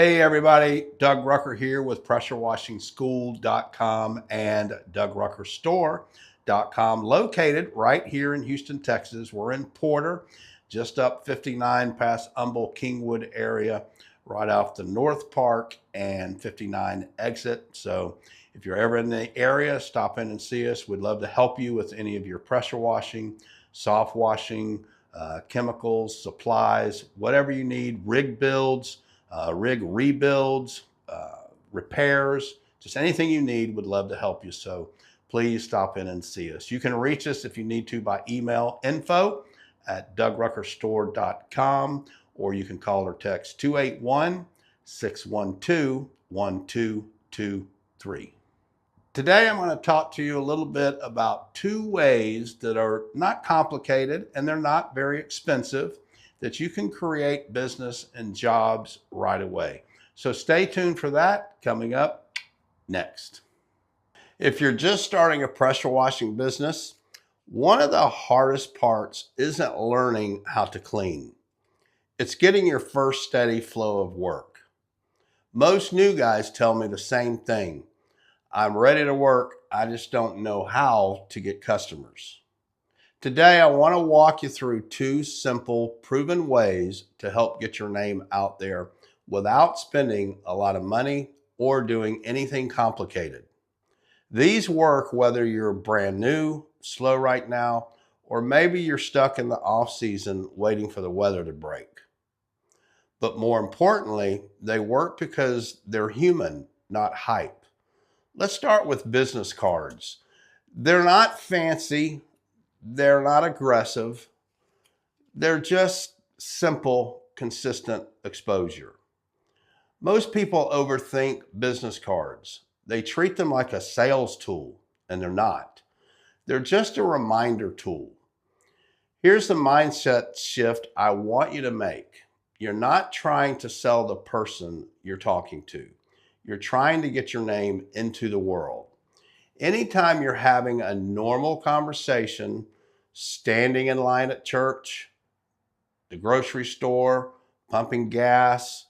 Hey everybody, Doug Rucker here with PressureWashingSchool.com and DougRuckerStore.com, located right here in Houston, Texas. We're in Porter, just up 59 past Humble Kingwood area, right off the North Park and 59 exit. So if you're ever in the area, stop in and see us. We'd love to help you with any of your pressure washing, soft washing, chemicals, supplies, whatever you need, rig builds, rig rebuilds, repairs, just anything you need, would love to help you. So please stop in and see us. You can reach us if you need to by email, info@DougRuckerStore.com, or you can call or text 281-612-1223. Today I'm going to talk to you a little bit about two ways that are not complicated and they're not very expensive that you can create business and jobs right away. So stay tuned for that, coming up next. If you're just starting a pressure washing business, one of the hardest parts isn't learning how to clean. It's getting your first steady flow of work. Most new guys tell me the same thing. I'm ready to work, I just don't know how to get customers. Today, I want to walk you through two simple, proven ways to help get your name out there without spending a lot of money or doing anything complicated. These work whether you're brand new, slow right now, or maybe you're stuck in the off season waiting for the weather to break. But more importantly, they work because they're human, not hype. Let's start with business cards. They're not fancy. They're not aggressive. They're just simple, consistent exposure. Most people overthink business cards. They treat them like a sales tool, and they're not. They're just a reminder tool. Here's the mindset shift I want you to make. You're not trying to sell the person you're talking to. You're trying to get your name into the world. Anytime you're having a normal conversation, standing in line at church, the grocery store, pumping gas,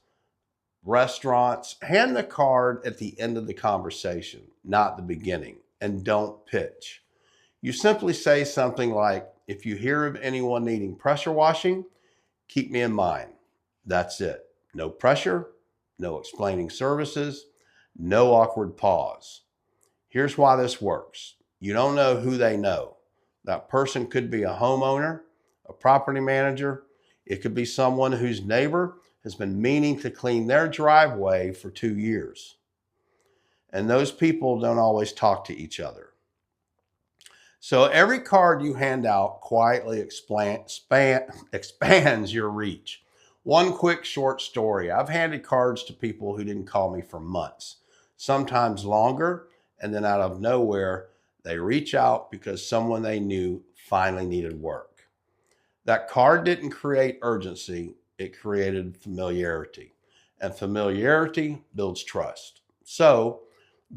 restaurants, hand the card at the end of the conversation, not the beginning, and don't pitch. You simply say something like, if you hear of anyone needing pressure washing, keep me in mind. That's it. No pressure, no explaining services, no awkward pause. Here's why this works. You don't know who they know. That person could be a homeowner, a property manager. It could be someone whose neighbor has been meaning to clean their driveway for 2 years. And those people don't always talk to each other. So every card you hand out quietly expands your reach. One quick short story. I've handed cards to people who didn't call me for months, sometimes longer, and then out of nowhere, they reach out because someone they knew finally needed work. That card didn't create urgency, it created familiarity. And familiarity builds trust. So,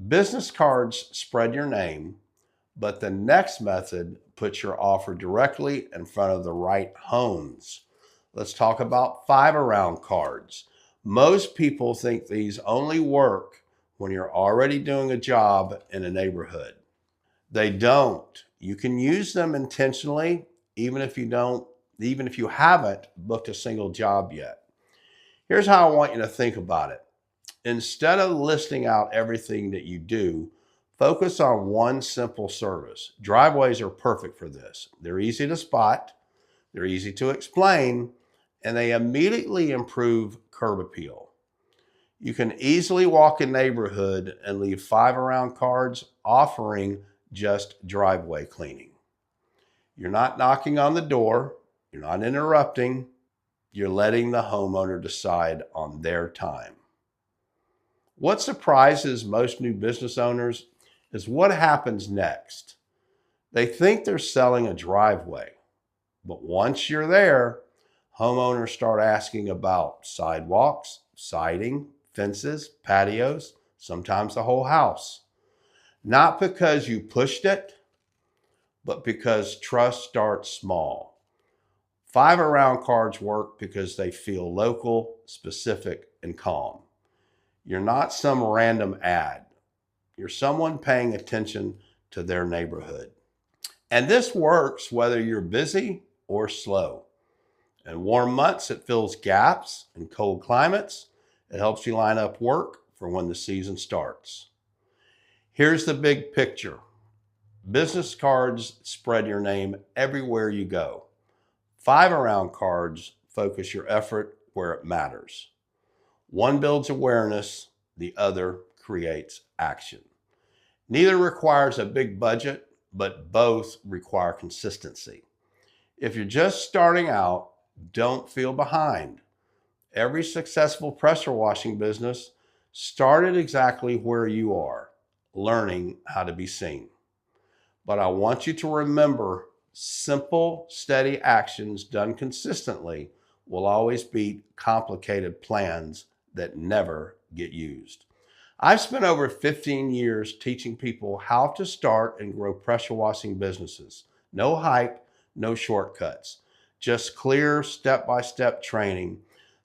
business cards spread your name, but the next method puts your offer directly in front of the right homes. Let's talk about 5-around cards. Most people think these only work when you're already doing a job in a neighborhood. They don't. You can use them intentionally, even if you haven't booked a single job yet. Here's how I want you to think about it. Instead of listing out everything that you do, focus on one simple service. Driveways are perfect for this. They're easy to spot, they're easy to explain, and they immediately improve curb appeal. You can easily walk a neighborhood and leave 5-around cards offering just driveway cleaning. You're not knocking on the door, you're not interrupting, you're letting the homeowner decide on their time. What surprises most new business owners is what happens next. They think they're selling a driveway, but once you're there, homeowners start asking about sidewalks, siding, fences, patios, sometimes the whole house. Not because you pushed it, but because trust starts small. 5-around cards work because they feel local, specific, and calm. You're not some random ad. You're someone paying attention to their neighborhood. And this works whether you're busy or slow. In warm months, it fills gaps. In cold climates, it helps you line up work for when the season starts. Here's the big picture. Business cards spread your name everywhere you go. 5 around cards focus your effort where it matters. One builds awareness, the other creates action. Neither requires a big budget, but both require consistency. If you're just starting out, don't feel behind. Every successful pressure washing business started exactly where you are, learning how to be seen. But I want you to remember, simple, steady actions done consistently will always beat complicated plans that never get used. I've spent over 15 years teaching people how to start and grow pressure washing businesses. No hype, no shortcuts, just clear step-by-step training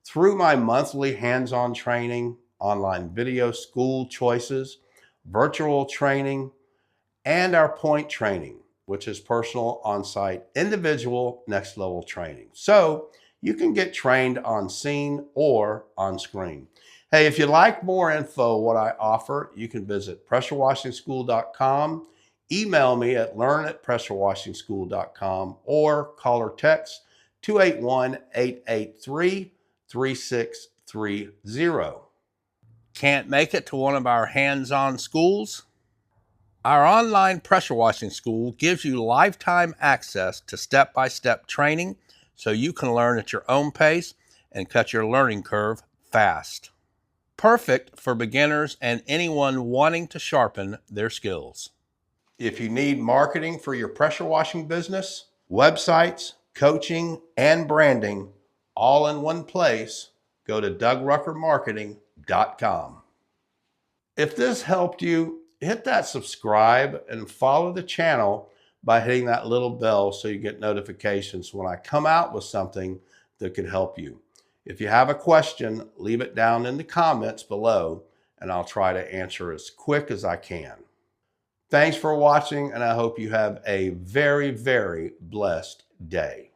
through my monthly hands-on training, online video school choices, virtual training, and our point training, which is personal, on-site, individual, next-level training. So you can get trained on scene or on screen. Hey, if you'd like more info what I offer, you can visit pressurewashingschool.com, email me at learn@pressurewashingschool.com, or call or text 281-883-3630. Can't make it to one of our hands-on schools? Our online pressure washing school gives you lifetime access to step-by-step training so you can learn at your own pace and cut your learning curve fast. Perfect for beginners and anyone wanting to sharpen their skills. If you need marketing for your pressure washing business, websites, coaching, and branding all in one place, go to DougRuckerMarketing.com. If this helped you, hit that subscribe and follow the channel by hitting that little bell so you get notifications when I come out with something that could help you. If you have a question, leave it down in the comments below and I'll try to answer as quick as I can. Thanks for watching, and I hope you have a very, very blessed day.